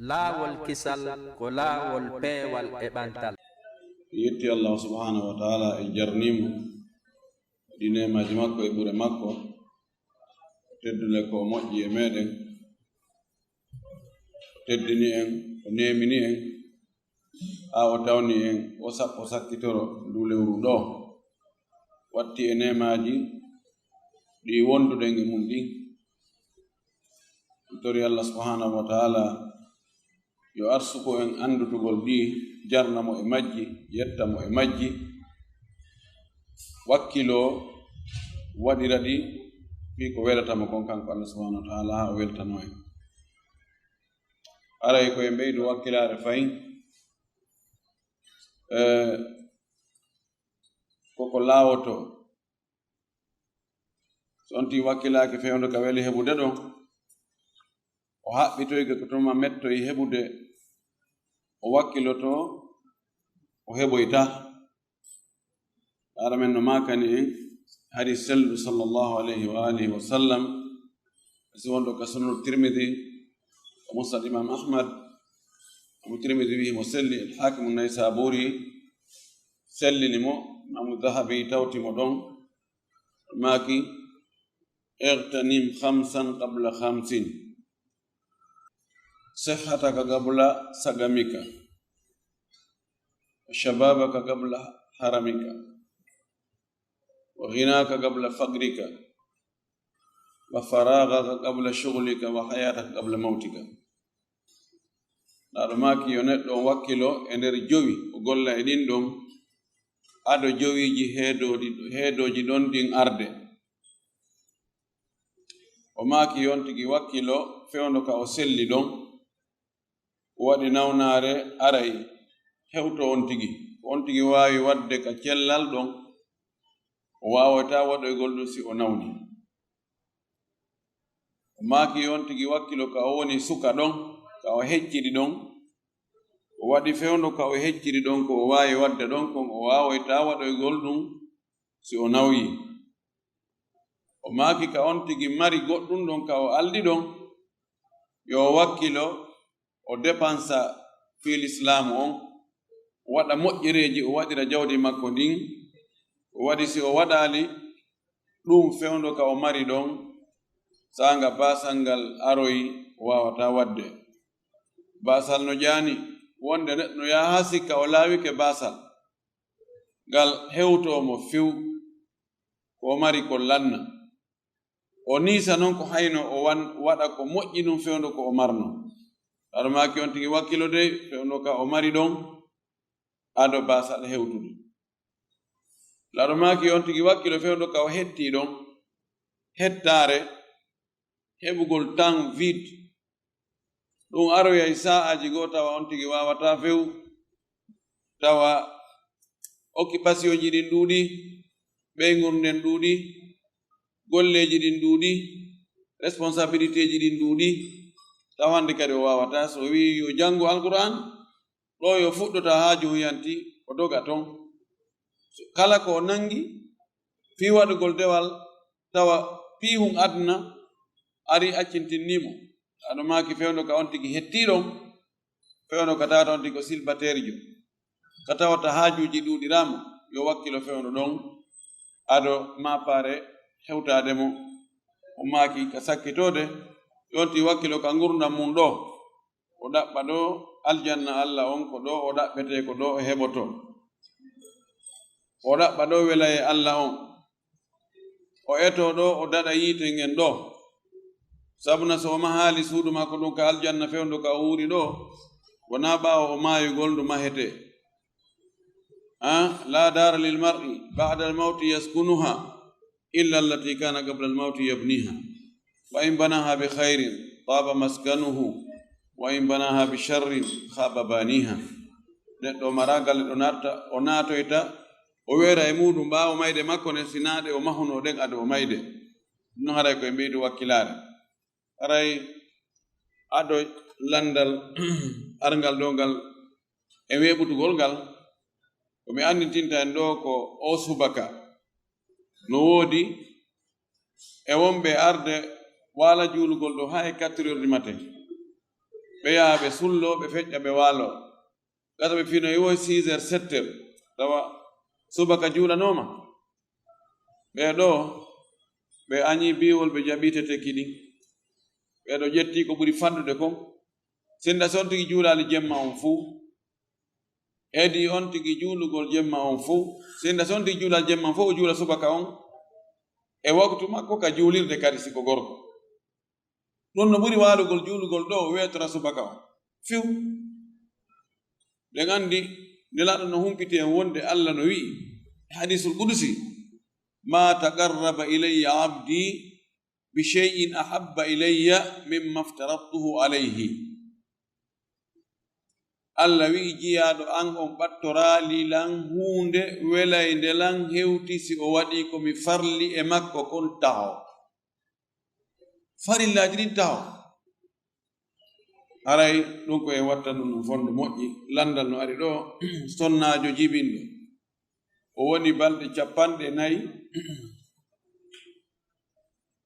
laawolkisal ko laawol peewal e ɓantal. yetti Allah subhanahu wa ta'ala e jarnimo ɗi nemaji makko e ɓure makko teddule ko moƴƴi e meɗen teddini en o nemini en o tawni en o sappo sakkitoro ndu lewru ɗo watti e nemaji ɗi wonduɗen e mum ɗi tori Allah subhanahu wa ta'ala yo arsuko en andutugol ɗi jarnamo e majji yettamo e majji wakkilo waɗira ɗi fi ko welatamo kon kanko Allah subhanahu wa ta'ala ha o weltano en aray koye ɓeydu wakkilare fayin koko laawoto so on ti wakkilaki fewndo ka weli heɓude ɗon o haɓɓitoyke ko tuma mettoyi heɓude o wakkiloto o heɓoyta ara men no makani en hari sellu sallallahu alayhi wa alihi wa sallam si wonɗo ka sunan tirmidhi o musnad imam ahmad mo tirmidhi wi mo selli alhakimu naysaburi sellini mo namu dahabi tawtimo ɗon maki اغتنم خمسا قبل خمس صحتك قبل سقمك وشبابك قبل حرمك وغناك قبل فقرك وفراغك قبل شغلك وحياتك قبل موتك نارماكي يونت دون وكيلو اندر جوي وغولا ادين دوم ادو جويجي هيدوجي دون دين arde o maaki yontigi wakkilo fewndo ka o selli ɗon o waɗi nawnare aray hewto on tigi waawi wadde ka cellal ɗon o waawata waɗoygol ɗum si o nawni o maaki yontigi wakkilo ka o woni suka ɗon ka o hecciri ɗon o waɗi fewndo ka o hecciri ɗon ko o waawi wadde ɗon kon o waawata waɗoygol ɗum si o nawyi o maaki ka on tigi mari goɗɗum ɗon ka o aldi ɗon yo wakkilo o dépensa fil islamu on o waɗa moƴƴereji o waɗira jawdi makko ndin o waɗi si o waɗali ɗum fewndo ka o mari ɗon sanga basal ngal aroyi o wawata wadde basal no jani wonde neɗɗo yaha sikka o laawike basal ngal hewtomo few ko mari ko lanna o niisa noon ko hayno o waɗa ko moƴƴi ɗum fewndo ko o marno aɗa maki on tigi wakkilo de fewndo ka o mari ɗon ado basal hewtude laɗo maki on tigi wakkilo fewndo ka o hetti ɗon hettare heɓugol temps vide ɗum aroyay sa'aji goo tawa on tigi wawata few tawa occupation ji ɗin ɗuuɗi ɓeygur nden ɗuuɗi golleji ɗin ɗuuɗi responsabilité ji ɗin ɗuuɗi tawande kadi o wawata so wi yo janngo alquran ɗo yo fuɗɗota ha juhuyanti o doga ton kala ko o nangi fi waɗugol dewal tawa pihum adna ari accintinnimo aɗo maki fewndo ka on tigi hettiɗon fewndo ka tawata on tigi ko silbatere jo ka tawata haajuji ɗuuɗirama yo wakkilo fewndo ɗon aɗo mapare hewtademo o maaki ka sakkitode yonti wakkilo ka gurdam mum ɗo o ɗaɓɓa ɗo aljanna Allah on ko ɗo o ɗaɓɓete ko ɗo o heɓoto o ɗaɓɓa ɗo welaye Allah on o eto ɗo o daɗa yiite ngen ɗo sabuna so oma haali suudu makko ɗum ka aljanna fewndo ka o wuuri ɗo wona ɓaawo o maayugol ndu mahete la dara lil mar'i ba'da al mawti yaskunuha إلا التي كان قبل الموت يبنيها وإن بناها بخير طاب مسكنه وإن بناها بشر خاب بانيها neɗɗo maragal o naatoyta o weera e muɗum ɓaawo mayde makko ne sinaade o mahuno ɗen ade o mayde ɗum haray koye mbiydu wakkilare haray ado landal arngal ɗo ngal e weɓutugol ngal komi anditinta en ɗo ko o subaka no woodi e wonɓe arde waala juulugol ɗo ha e 4 heures du matin ɓe yaha ɓe sullo ɓe feƴƴa ɓe waalo gata ɓe fino yoy 6h 7h tawa subaka juulanoma ɓeɗo ɓe añi biwol ɓe jaɓitete kiɗi ɓeɗo ƴetti ko ɓuri fanɗude kon sinda so on tigi juulali jemma on fuu hedi on tigi juulugol jemma on fuu sinda so on tigi juulal jemma on fuu o juula subaka on e waktu makko ka juulirde kadi siko gorko ɗum no ɓuri waalugol juulugol ɗo o weetora subaka on fiw ɓe gandi nelaɗo no humpiti en wonde Allah no wi'i hadisul qudusi ma taqarraba ilayya abdi bi shay'in ahabba ilayya mimma aftaradtuhu alayhi Allah wi'i jiyaɗo an on ɓattorali lan hunde welayde lan hewti si o waɗi komi farli e makko kon taho farillaji ɗin taho aray ɗum ko en watta ɗum no fonde moƴƴi landal no ari ɗo sonnajo jibinɗo o woni balɗe 4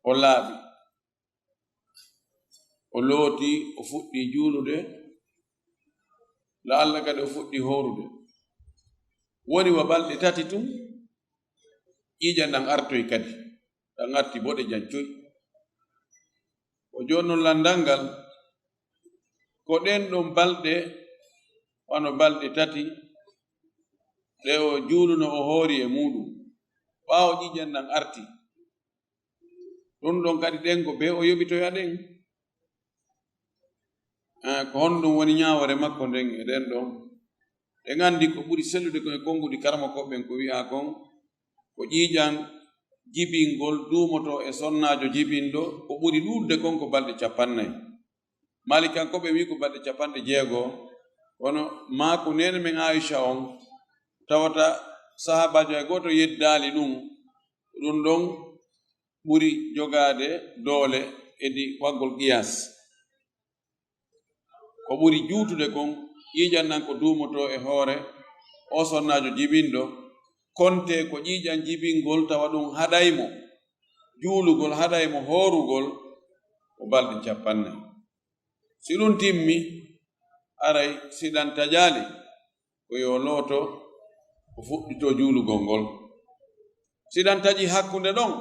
o laaɓi o looti o fuɗɗi juulude la Allah kadi o fuɗɗi horude woni wa balɗe 3 tun ƴiiƴan ɗan artoy kadi ɗan arti boɗe jancoy o joni noon landal ngal ko ɗen ɗon balɗe wano balɗe 3 ɗe o juuluno o hoori e muɗum ɓaawo ƴiiƴan ɗan arti ɗum ɗon kadi ɗen ko be o yoɓitoya ɗen ko honɗum woni ñaawore makko nden e ɗen ɗon ɗe gandi ko ɓuri sellude ko e konngudi karama koɓɓen ko wi'a kon ko ƴiiƴan jibingol duumoto e sonnajo jibinɗo ko ɓuri ɗuɗde kon ko balɗe 50 malikankoɓe wi ko balɗe 60 wono maako nene men Aisha on tawata sahabajo e goto yeddali ɗum ɗon ɓuri jogade doole edi waggol qiyas ko ɓuri juutude kon ƴiiƴan nan ko duumoto e hoore o sonnajo jibinɗo konte ko ƴiiƴan jibingol tawa ɗum haɗaymo juulugol haɗaymo hoorugol ko balɗe 50 si ɗum timmi aray siɗan tajali ko yo looto o fuɗɗito juulugol ngol siɗan taƴi hakkunde ɗon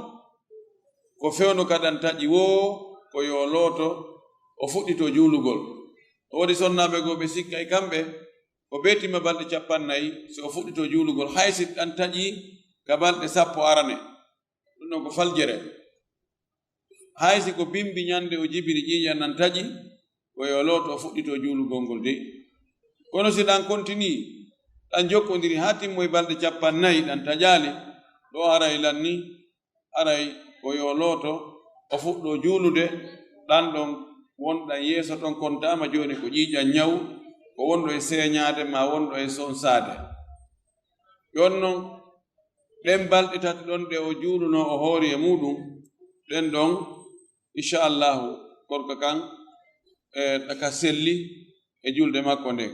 ko fewno kaɗan taƴi woo ko yo looto o fuɗɗito juulugol o waɗi sonnaɓe goo ɓe sikka e kamɓe ko betima balɗe 50 so o fuɗɗito juulugol hay si ɗan taƴi ka balɗe 10 arane ɗum ɗon ko faljere hay si ko bimbi ñande o jibini ƴiiƴan nan taƴi ko yo looto o fuɗɗito juulugol ngol de kono si ɗan continue ɗan jokkodiri ha timmoye balɗe 50 ɗan taƴali ɗo aray lanni aray ko yo looto o fuɗɗo juulude ɗan ɗon wonɗan yeeso ɗon kontama joni ko ƴiiƴan ñaw ko wonɗo e seeñade ma wonɗo e sonsade yon noon ɗen balɗe 3 ɗon ɗe o juuluno o hoori e muɗum ɗen ɗon inchallahu korka kan ɗaka selli e julde makko nden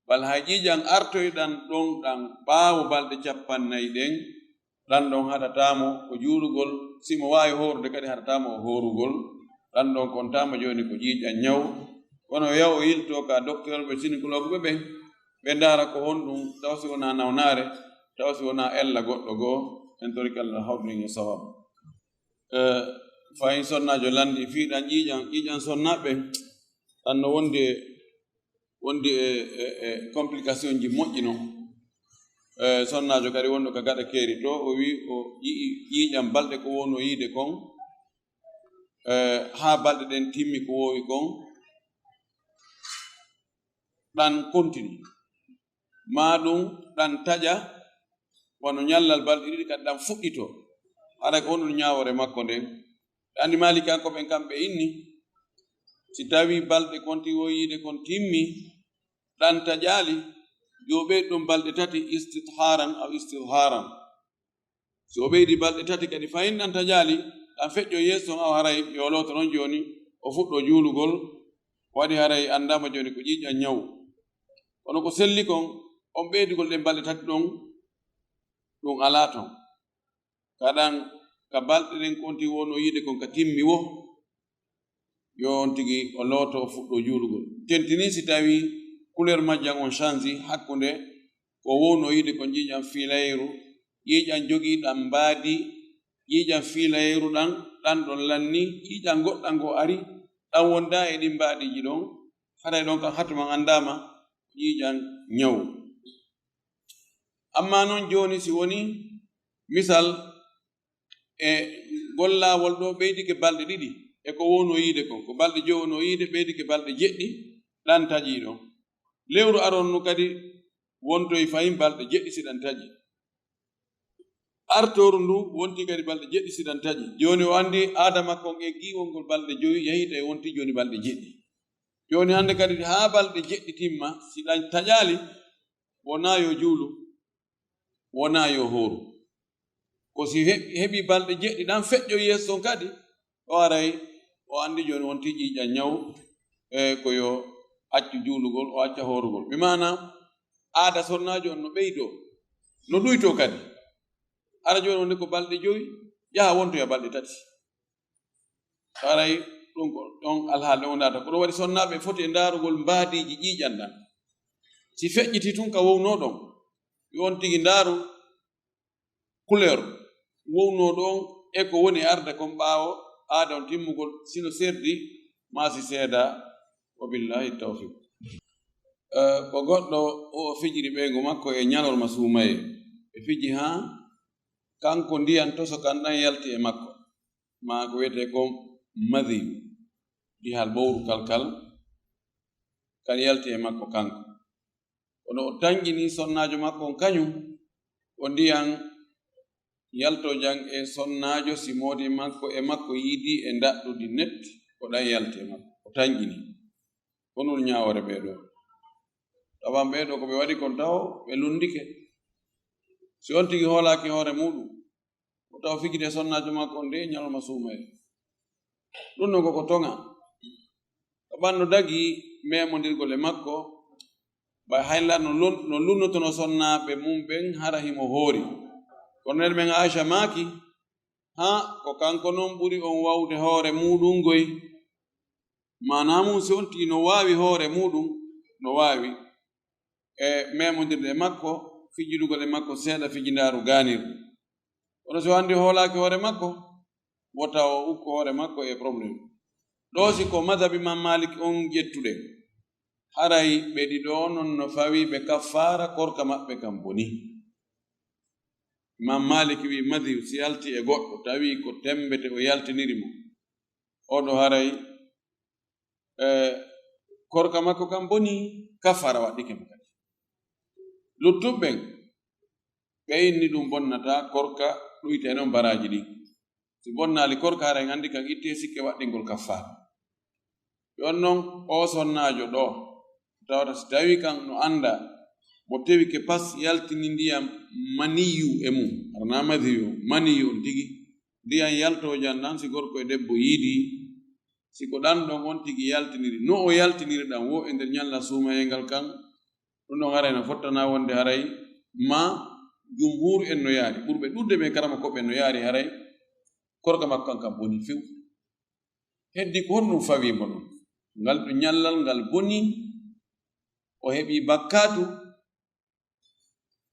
bal hay ƴiiƴan artoyɗan ɗon ɗan ɓaawo balɗe 50 ɗen ɗan ɗon haɗatamo ko juulugol simo waawi horude kadi haɗatamo o horugol ɗan ɗon kontama joni ko ƴiiƴan ñaw kono yaw o yilto ka docteur ɓe gynécologue ɓe ɓe ndaara ko honɗum taw si wona nawnare taw si wona ella goɗɗo goo en tori kallah hawɗin e sawabu fayin sonnajo landi fiiɗan ƴiiƴan sonnaɓe ɗan no wondi e complication ji moƴƴi non sonnajo kadi wonɗo ka gaɗa keeri to o wi o ƴiiƴan balɗe ko wonno yiide kon haa balɗe ɗen timmi ko woowi kon ɗan continue ma ɗum ɗan taƴa wano ñallal balɗe 2 kadi ɗan fuɗɗito haɗa ko honɗum ñaawore makko nden ɓe andi malikankoɓen kamɓe inni si tawi balɗe konti woyiide kon timmi ɗan taƴali yo ɓeydi ɗum balɗe 3 istitharan aw istidharan si o ɓeydi balɗe 3 kadi fayin ɗan taƴali ɗan feƴƴo yeeso aw haray yo looto noon joni o fuɗɗo juulugol waɗi haray andama joni ko ƴiiƴan ñaw kono ko selli kon on ɓeydugol ɗen balɗe 3 ɗon ɗum ala ton kaɗan ka balɗe ɗen konti wono yiide kon ka timmi wo yo on tigi o loto fuɗɗo juulugol tentini si tawi couleur majjan on change hakkunde ko wowno yiide ko jiiƴan fiilayru yiiƴan jogiiɗan mbaadi yiiƴan fiilayru ɗan ɗon lanni yiiƴan goɗɗan go ari ɗan wonda e ɗin mbaadiji ɗon haray ɗon kam hatuman anndama yiiƴan ñawu amma noon jooni si woni misal e gollaawol ɗo ɓeydike balɗe ɗiɗi e ko wowno yiide kon ko balɗe jowono yiide ɓeydike balɗe jeɗɗi ɗan taƴii ɗon lewru aronnu kadi wontoye fayin balɗe jeɗɗi siɗan taƴi artoru ndu wonti kadi balɗe jeɗɗi siɗan taƴi joni o andi adama kon e giwol ngol balɗe joyi yahita e wonti joni balɗe jeɗɗi joni hande kadi haa balɗe jeɗɗi timma siɗan taƴali wona yo juulu wona yo hooru ko si heɓi balɗe jeɗɗi ɗan feƴƴo yeeso kadi o aray o andi joni wonti ƴiiƴa ñaw e ko yo accu juulugol o acca hoorugol mi mana aada sonnajo on no ɓeydo no ɗuyto kadi ara joni wonde ko balɗe joyi yaha wontoya balɗe tati aray ɗum ko ɗon alhaali on data ko ɗum waɗi sonnaɓe foti e ndaarugol mbaadiji ƴiiƴanɗan si feƴƴiti tun ka wowno ɗon yon tigi ndaaru couleur wowno ɗon e ko woni arda kon ɓaawo aada on timmugol sino serdi ma si seeda wa billahi tawfiq ko goɗɗo o fijiri ɓeygu makko e ñalorma suumaye e fiji ha kanko ndiyan toso kan ɗan yalti e makko ma ko wiyete ko madiyu dihal ɓowru kalkal kan yalti e makko kanko kono o tangini sonnajo makko on kañum o ndiyan yalto jang e sonnajo si modi makko e makko yiidi e ndaɗɗudi net ko ɗan yalti e makko o tangini honol ñaawore ɓeeɗo tawan ɓeeɗo ko ɓe waɗi kon taw ɓe lundike si on tigi hoolaaki hoore muɗum o taw fijide sonnajo makko nde ñaloma suumaye ɗum non koko toŋa to ɓanno dagi memondirgol e makko ba hayla no lunnotono sonnaaɓe mum ɓen hara himo hoori kono nen men Aisha maaki ha ko kanko noon ɓuri on wawde hoore muɗum goy manamum si on tigi no waawi hoore muɗum no waawi e memodirde e makko fijidugol e makko seeɗa fijindaaru gaanirɗu kono so andi hoolaaki hoore makko wota o ukko hoore makko e probléme ɗo si ko madhabi Imam Malik on ƴettuɗen haray ɓeɗi ɗo non no fawi ɓe kaffara korka maɓɓe kam boni Imam Malik wi madhi si yalti e goɗɗo tawi ko tembete o yaltiniri mo oɗo haray korka makko kam boni kaffara waɗɗike mo kadi luttuɓɓen ɓe inni ɗum bonnata korka ɗuyte noon baraji ɗi si bonnali korka haray andi kan itte sikke waɗɗingol kaffara yon noon o sonnajo ɗo tawata si tawi kan no anda mo tewi ke pas yaltini ndiyam maniyu e mum arna madiyu maniyu on tigi ndiyam yaltojan ɗan si gorko e debbo yiidi si ko ɗan ɗon on tigi yaltiniri no o yaltiniri ɗan wo e nder ñalla suumayelngal kan ɗum ɗon haray no fottana wonde haray ma jumhur en no yaari ɓurɓe ɗurde ɓe karama koɓe no yaari haray korka makko kan kam boni few heddi ko honɗum fawimo ɗum ngal ɗum ñallal ngal boni o heɓi bakkatu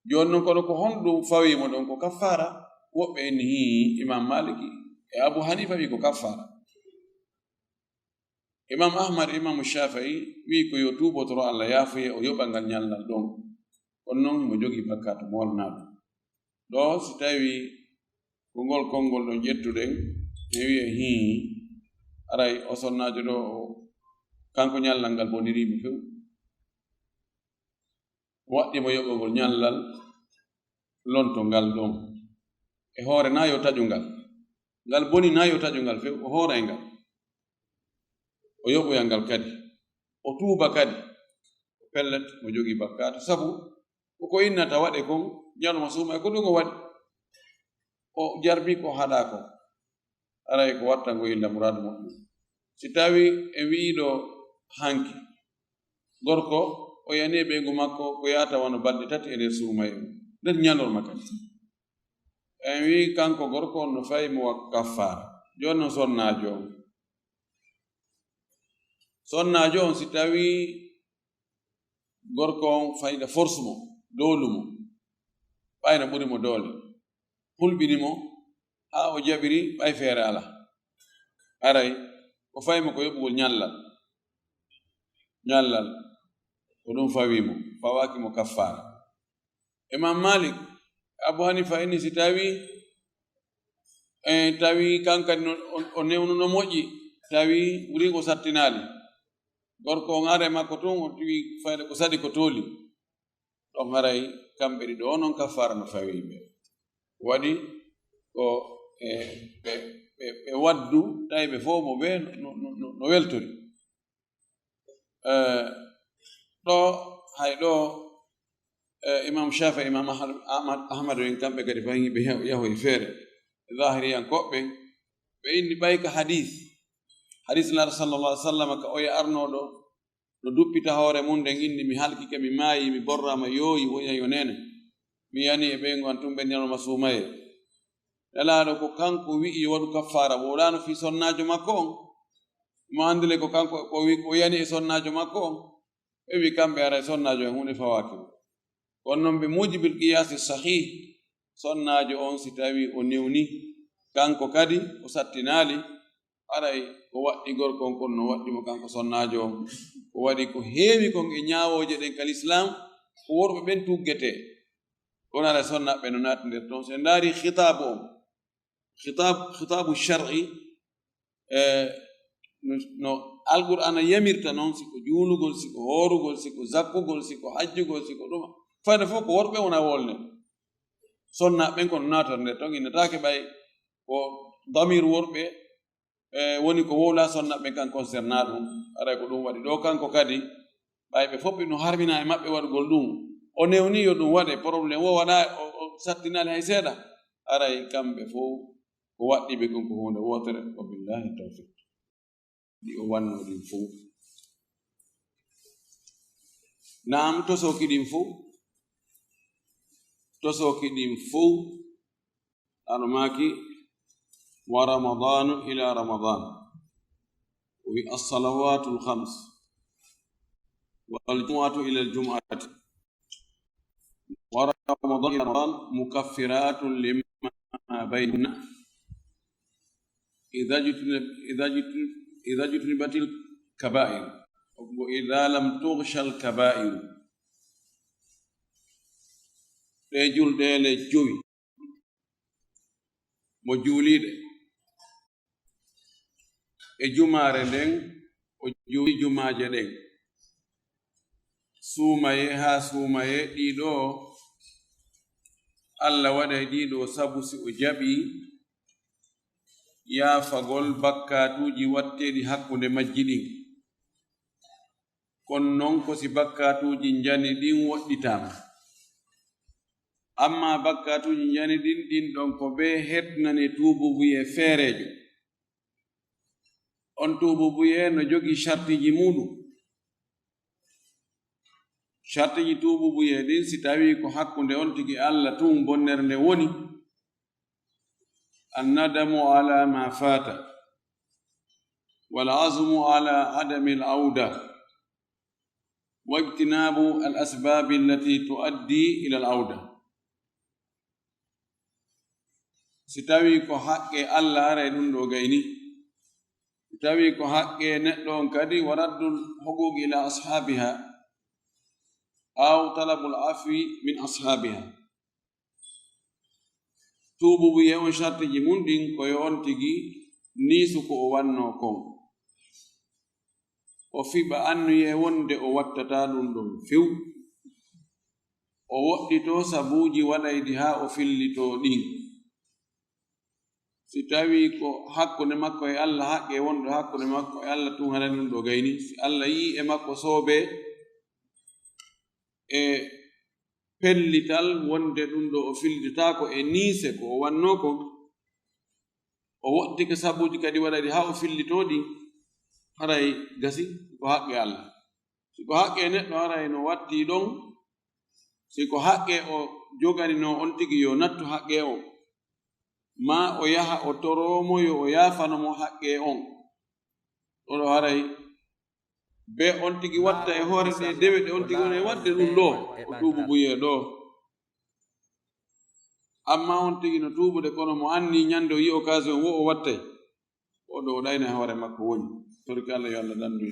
joni noon kono ko honɗum fawimo ɗon ko kaffara woɓɓe en hi Imam Maliki e Abu Hanifa wi ko kaffara Imam Ahmad Imam Shafi'i wi ko yo tuubotoro Allah yaafoye o yoɓa ngal ñallal ɗon kono noon mo jogi bakkatu mo wolnaɗo ɗo si tawi ko ngol konngol ɗon ƴettuɗen mi wiye hi aray o sonnajo ɗo kanko ñallal ngal bonirimo few waɗɗimo yoɓogol ñallal lonto ngal ɗon e hoore na yo taƴungal ngal boni na yo taƴungal few o hooray ngal o yoɓoyal ngal kadi o tuuba kadi o pellet mo jogi bakkatu sabu koko innata waɗe kon ñaloma suuma e ko ɗum o waɗi o jarbi ko haɗa ko aray ko watta ngo illa muradu moƴƴum si tawi e wiiɗo hanki gorko o yani ɓeygu makko ko yata wano balɗe tati e nder suumaye nden ñalorma kadi en wi kanko gorko on no fayi mo kaffara joni no sonnajo on sonnajo on si tawi gorko on fayda force mo dolumo ɓayno ɓuri mo doole hulɓinimo ha o jaɓiri ɓay feere ala aray o fayimo ko yoɓugol ñallal ko ɗum fawimo fawakimo kaffara imam malik abu hanifa inni si tawi kankadi o newnuno moƴƴi tawi ɓuri ko sattinali gorko on are makko tun o tawi fayde ko saɗi ko tooli ɗon haray kamɓe ɗiɗo o noon kaffara no fawiɓe waɗi ko ɓe waddu tawi ɓe fof mo ɓe no weltori ɗo hay ɗo imam shafi imam ahmad en kamɓe kadi fayi ɓe yahoy feere zahiriyankoɓɓe ɓe inni ɓay ka hadis lar sallallah alih sallam ka oya arnoɗo no duppita hoore mum nden inni mi halkike mi maayi mi borrama yooyi woya yo nene mi yani e ɓeygo an tum ɓe nyanoma suumaye nelaɗo ko kanko wi'i waɗu kaffara woɗano fi sonnajo makko on mo andile ko kanko o yani e sonnajo makko on ɓe wi kamɓe ara e sonnajo en hunde fawakimo kono noon ɓe mujibil qiyasi sahih sonnajo on si tawi o newni kanko kadi o sattinali aray ko waɗɗi gorko on kono no waɗɗimo kanko sonnajo on ko waɗi ko heewi kon e ñaawoje ɗen kal islam ko worɓe ɓen tuggete ɗon ara sonnaɓe no naati nder toon so en ndaari khitabu on khitabu shar'i no alqur'ana yamirta noon siko juulugol siko hoorugol siko zakkugol siko hajjugol siko ɗuma fayde fof ko worɓe wona wolne sonnaɓen kono naata nder toon innataake ɓay ko damir worɓe woni ko wowla sonnaɓe kan concerna ɗum aray ko ɗum waɗi ɗo kanko kadi ɓayɓe fof ɓe no harmina e maɓɓe waɗugol ɗum o newni yo ɗum waɗe probléme o waɗa o sattinali hay seeɗa aray kamɓe fof ko waɗɗiɓe kon ko hunde wotere wa billahi tawfiq ɗi o wanno ɗin fof naam tosoki ɗin fof ano maki wa ramadanu ila ramadan wi as-salawatu al-khams wal jumu'atu ila al-jumu'ati wa ramadan ila ramadan mukaffiratun lima baynahunna idha jutnibatil kaba'ir wa idha lam tughsha al-kaba'ir ɗe julɗele jowi mo juuliɗe e jumaare nden o juuli jumaaje ɗen suumaye haa suumaye ɗiɗo Allah waɗa ɗiɗo sabu si o jaɓi yaafagol bakkatuuji watteɗi hakkunde majji ɗin kono noon ko si bakkatuuji njani ɗin woɗɗitama amma bakkatuuji njani ɗin ɗon ko ɓe heɗnane tuububuye feerejo on tuububuye no jogi shartiji muɗum shartiji tuububuye ɗin si tawi ko hakkunde on tigi Allah tun bonnere nde woni annadamu ala ma fata wal azmu ala adami al auda wa ijtinabu al asbabi allati tuaddi ila al auda si tawi ko haqqe Allah ara e ɗum ɗo gayni si tawi ko haqqe neɗɗo on kadi wa raddul huquqi ila ashabiha aw talabul afwi min ashabiha tuububuye on shartiji mum ɗin koyo on tigi niisu ko o wanno kon o fiɓa annuye wonde o wattata ɗum ɗon few o woɗɗito sabuuji waɗaydi haa o fillito ɗin si tawi ko hakkunde makko e Allah haqqe wonɗo hakkunde makko e Allah tun hanani ɗum ɗo gayni si Allah yii e makko soobe e pellital wonde ɗum ɗo o fillitako e niise ko o wanno kon o woɗɗike sabuuji kadi waɗaydi haa o fillitoɗi haray gasi ko haqqe Allah si ko haqqe neɗɗo haray no watti ɗon si ko haqqe o jogani no on tigi yo nattu haqqe o ma o yaha o toromo yo o yaafanomo haqqe on ɗoɗo haray be on tigi watta e hoore ɗe dewe ɗe on tigi woni wadde ɗum ɗo o tuubu buye ɗo amma on tigi no tuubude kono mo anni ñande o yi occasion wo o wattay oɗo o ɗayna e hoore makko woni torki Allah yo Allah dandu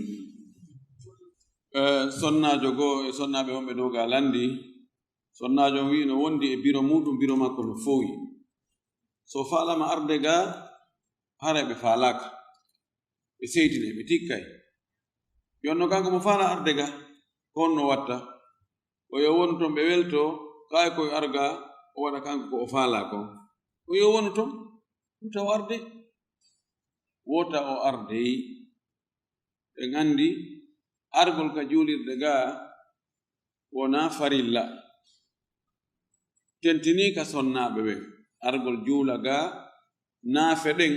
sonnajo goo e sonnaɓe wonɓe dow ga landi sonnajo wi no wondi e biro muɗum biro makko no fowi so falama arde ga hara ɓe falaka ɓe seytine ɓe tikkay yonno kanko mo fala arde ga ko honno watta o yo wonu ton ɓe welto kay koye arga o waɗa kanko ko o faala ko o yo wonu ton huta o arde wota o ardey ɓe gandi argol ka juulirde ga wona farilla tentini ka sonnaɓe ɓe argol juula ga naafe ɗen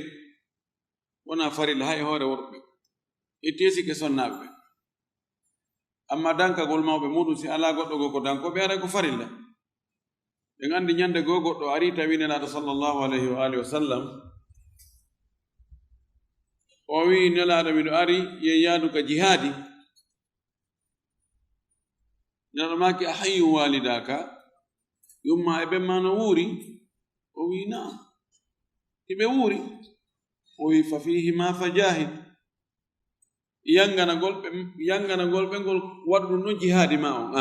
wona farilla hay hoore worɓe ittesi ke sonnaɓe ɓe amma dankagol mawɓe muɗum si ala goɗɗo go ko dankoɓe ara ko farilla ɓe gandi ñande go goɗɗo ari tawi nelaɗo sallllahu alayhi wa alihi wa sallam o wi nelaɗo miɗo ari ye yaadu ka jihaadi nelaɗo maki a hayyum walidaka yumma e ɓen ma no wuuri o wi naam hiɓe wuuri o wi fa fihima fa jahid yanganagol ɓe ngol waɗu ɗum ɗon jihaadi ma on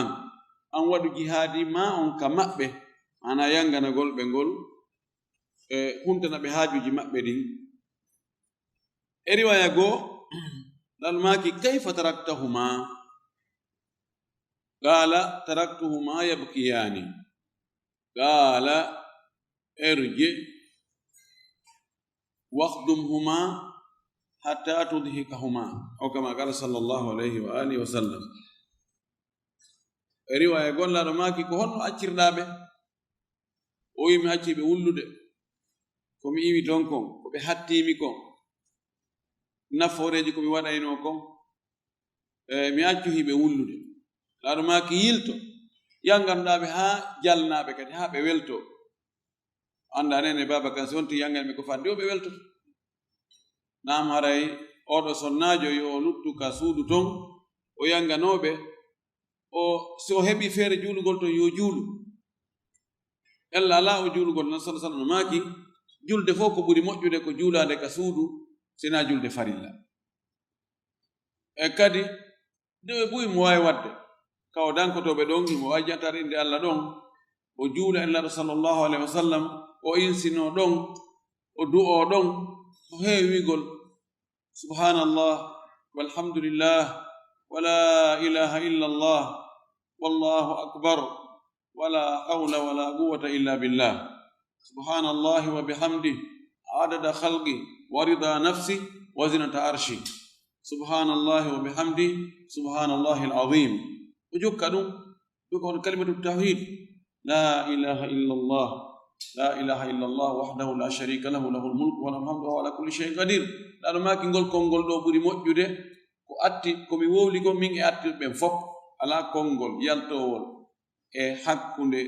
an waɗu jihaadi ma on ka maɓɓe ana yanganagol ɓe ngol e huntana ɓe haajuji maɓɓe ɗin e riwaya goo lalmaki kayfa taraktahuma qala taraktuhuma yabkiyani qala irji wakhdumhuma hatta tudhikahuma aw kama qala sallllahu alayhi wa alihi wa sallam e riwaya gollaɗo maki ko honno accirɗaɓe o wi mi acciɓe wullude komi iwi ton kon ko ɓe hattimi kon nafooreji komi waɗayno kon mi accu hiɓe wullude laɗo maki yilto yanganɗaɓe ha jalnaɓe kadi ha ɓe welto anda nene baba kan si wonti yanganɓe ko fadde o ɓe weltoto nam haray oɗo sonnajo yo luttu ka suudu ton o yanganoɓe o si o heɓi feere juulugol ton yo juulu ella ala o juulugol nan sala sallam no maaki julde fof ko ɓuri moƴƴude ko juulade ka suudu sina julde farilla e kadi ndewe buyi mo wawi wadde kawo dankotoɓe ɗon imo wawi jantar inde Allah ɗon o juula ellaɗo sallllahu alayhi wa sallam o insino ɗon o du'o ɗon o heewi wigol subhanallah walhamdulillah wala ilaha illa allah wallahu akbar wala hawla wala quwwata illa billah subhanallahi wa bihamdih adada khalqi wa rida nafsi wa zinata arshi subhanallahi wa bihamdih subhanallahi alazim o jokka ɗum jokka on kalimatu tawhid la ilaha illa allah la ilaha illa allah wahdahu la sharika lahu lahul mulku wa lahul hamdu wa ala kulli shay'in qadir ɗaɗo maki ngol konngol ɗo ɓuri moƴƴude ko atti komi wowli ko min e attirɓen fof ala konngol yaltowol e hakkunde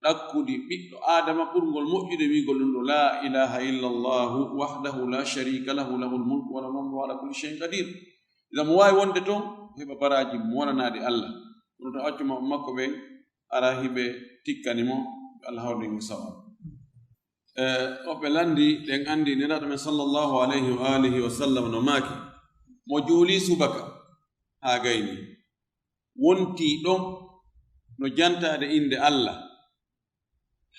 ɗakkude ɓiɗɗo adama ɓurgol moƴƴude wigol ɗum ɗo la ilaha illa llahu wahdahu la sharika lahu lahul mulku wa lahul hamdu wa ala kulli shay'in qadir ila mo wawi wonde toon heɓa baraji wonanade Allah kono to accuma makko ɓen ara hiɓe tikkanimo Allah hawrimo sawab oɓe landi ɗen andi nelaɗo men sallllahu alayhi wa alihi wa sallam no maaki mo juuli subaka haa gayni wonti ɗon no jantade inde Allah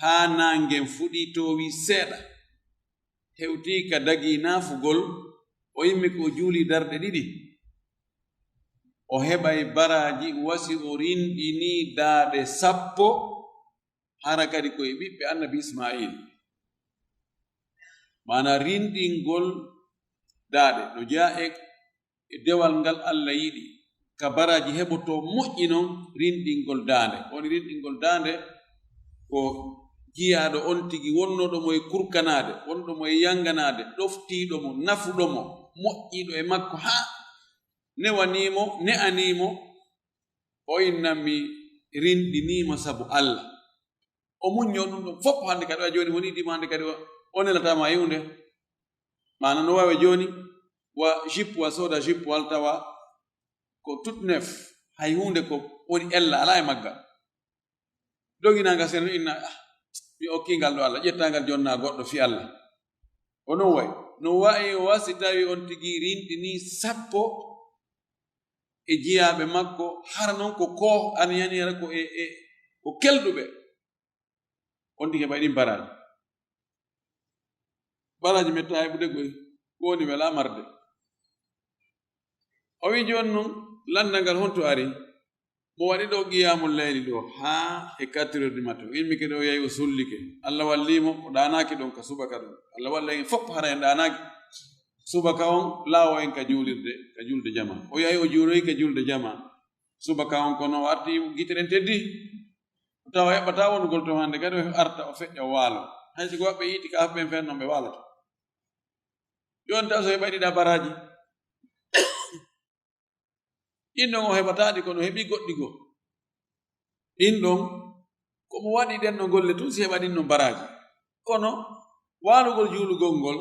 haa nangen fuɗi towi seeɗa hewti ka dagi naafugol o yimmi ko juuli darɗe ɗiɗi o heɓay baraji wasi o rinɗini daaɗe 10 hara kadi koye ɓiɓɓe annabi ismail mana rinɗingol daaɗe no jaa e dewal ngal Allah yiɗi ka baraji heɓoto moƴƴi noon rinɗingol daande woni rinɗingol daande ko jiyaɗo on tigi wonnoɗo mo e kurkanade wonɗo mo e yanganade ɗoftiɗo mo nafuɗo mo moƴƴiɗo e makko ha newanimo ne animo o innanmi rinɗinimo sabu Allah o muñño ɗum ɗon fof hande kadi wa joni woni dima hande kadi o nelatama yiwnde mana no wawe joni wa jippu wa soda jippu wal tawa ko toute neuf hay hunde ko woni ella ala e magga doginanga sen inna mi okkingal ɗo Allah ƴettangal jonna goɗɗo fi Allah o non way no wayi o wasi tawi on tigi rinɗini sappo e jiyaɓe makko hara noon ko an yanira ko ko kelɗuɓe on tigi heɓa ɗin baraji metta heɓude goy ko woni wela marde o wi joni noon landal ngal honto ari mo waɗi ɗo qiyamul layli ɗo ha e 4 heures du matin ilmi ke ɗo yahi o sullike Allah wallimo o ɗanaki ɗon ka subaka ɗon Allah walla en fof hara en ɗanaki subaka on laawo en ka julde jama o yahi o juuroyi ka julde jama subaka on kono o arti giteɗen teddi tawa heɓata wonugol to hande kadi o arta o feƴƴa o waalo hay siko waɓɓe yiiti ka haɓɓen fen noon ɓe waalata joni taw so heɓa ɗiɗa baraji ɗin ɗon o heɓataɗi kono heɓi goɗɗi goo ɗin ɗon komo waɗi ɗen no golle tun si heɓa ɗin no baraji kono waalugol juulugol ngol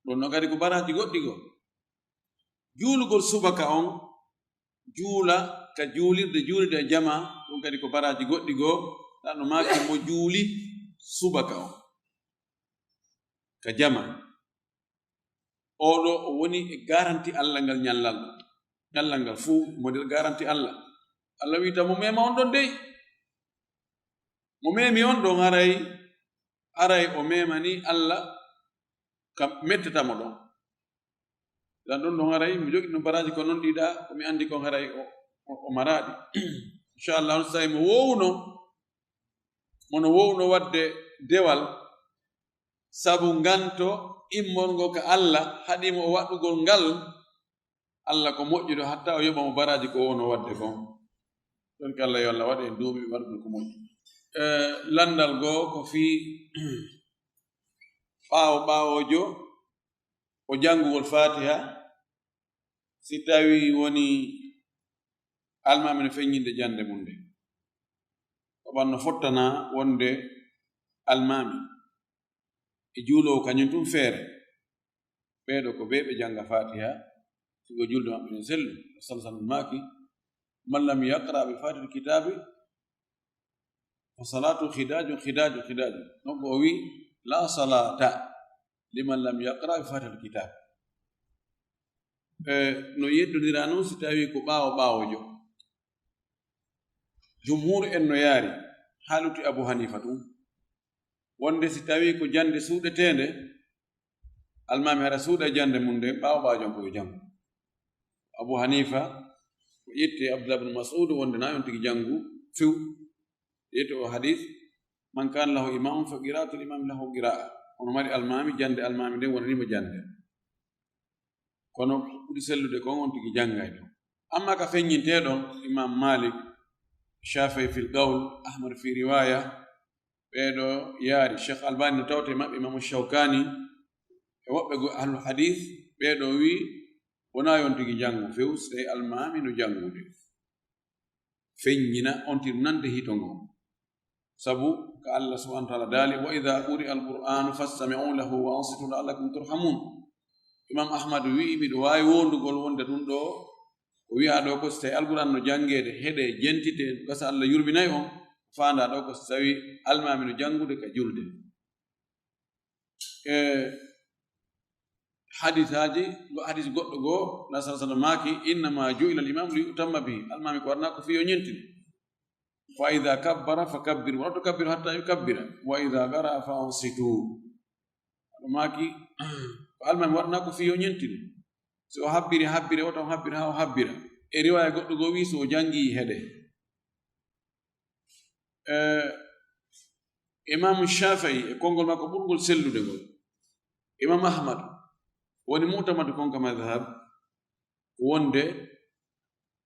ɗon no kadi ko baraji goɗɗi goo juulugol subaka on juula ka juulirde e jama ɗum kadi ko baraji goɗɗi goo ɗanno maki mo juuli subaka on ka jama oɗo o woni e garanti Allah ngal ñallal ngal fuu model garanti Allah wiita mo mema on ɗon dey mo memi on ɗon aray o memani Allah kam mettetamo ɗon dan ɗon aray mi jogi no baraji ko non ɗiɗa komi andi kon haray o maraɗi inchallah on sawi mo wowno wadde dewal sabu nganto immol ngo ka Allah haɗimo o waɗugol ngal Allah ko moƴƴuɗo hatta o yoɓa mo baraji ko wowno wadde kon ɗon ke Allah yo Allah waɗa en duuɓi waɗugol ko moƴƴi landal goo ko fii ɓaawojo o janngugol fatiha si tawi woni almami no feññinde jande mum nde o ɓanno fottana wonde almami e juulowo kañum tum feere ɓeeɗo ko ɓe jannga fatiha sigo julde maɓɓe no sellu salsalum maaki man lam yaqra bi fatihil kitabi fa salatu khidaju non ko o wi la salata liman lam yaqra bi fatihil kitab no yeddodira noon si tawi ko ɓaawojo jumhur en no yaari haaluti Abu Hanifa tum wonde si tawi ko jande suuɗetende almami hara suuɗa jande mum nde ɓaawojon ko yo jangu Abu Hanifa ko ƴetti Abdullah ibn Mas'ud wonde na on tigi jangu few ƴetti o hadith man kana lahu imamun fa qira'atul imam lahu qira'a ono mari almami jande almami nden wonanimo jande kono ɓuri sellude kon on tigi jangay ɗon amma ka feññinteɗon imam Malik Shafi'i fil qawl Ahmad fi riwaya ɓeeɗo yaari Cheikh Albani no tawte maɓɓe Imam Shawkani e woɓɓe go ahlul hadith ɓeeɗo wi wona yon tigi jangu few so tawi almami no jangude feññina on tir nande hito ngo sabu ko Allah subhanahu wa ta'ala daali wa idha quri'a al-qur'anu fastami'u lahu wa ansitu la'allakum turhamun Imam Ahmad wi miɗo wawi wondugol wonde ɗum ɗo o wi'a ɗo ko so tawi alquran no jangede heɗe jentite gasa Allah yurbinayi on faanda ɗo ko so tawi almami no jangude ka julde hadisaji hadis goɗɗo goo na sa sallam maaki innama ju'ila al imam li yutamma bihi almami ko warna ko fiyo ñentini fa idha kabbara fa kabbir wala tukabbiru hatta yukabbira wa idha qara'a fa ansitu maaki ko almami warna ko fiyo ñentini so o habbiri oto habbira ha o habbira e riwaya goɗɗo goo wi so o jangi heɗe imam Shafi'i e konngol makko ɓurgol sellude ngol imam Ahmad woni mutamadu konka madhab wonde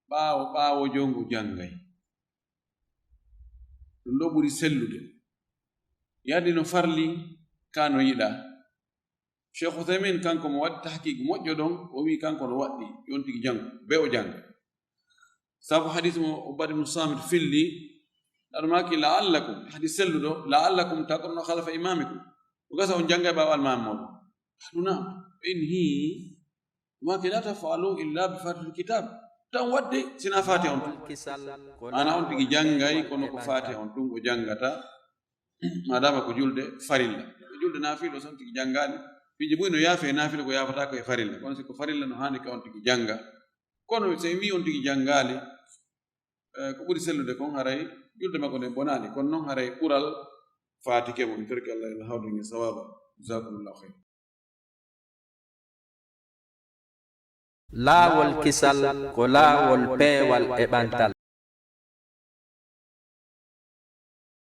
ɓaawo jongu jangay ɗum ɗo ɓuri sellude yadi no farli ka no yiɗa Cheikh Uthaymin kanko mo waɗi tahqiq moƴƴo ɗon o wi kanko no waɗɗi yontigi jangu be o janga sabu hadith mo Ubad ibn Samit filli ɗaɗo maki la'allakum hadith selluɗo la'allakum taqruna khalafa imamikum o gasa on janga e ɓaawo almami moɗon ɗuna in hi maki la tafalu illa bi fatihil kitab tan wadde sina fatiha on tun ana on tigi jangay kono ko fatiha on tun o jangata madama ko julde farilla julde nafilo son tigi jangani fiji buyno yaafe nafilo ko yaafata ko e farilla kono si ko farilla no handi ka on tigi janga kono so wi on tigi jangali ko ɓuri sellude kon haray julde makko nde bonani kono noon haray ɓural fatike mo mi torki allah ila hawdinge sawaba jazakumullahu khayr laawol kisal ko laawol peewal e ɓantal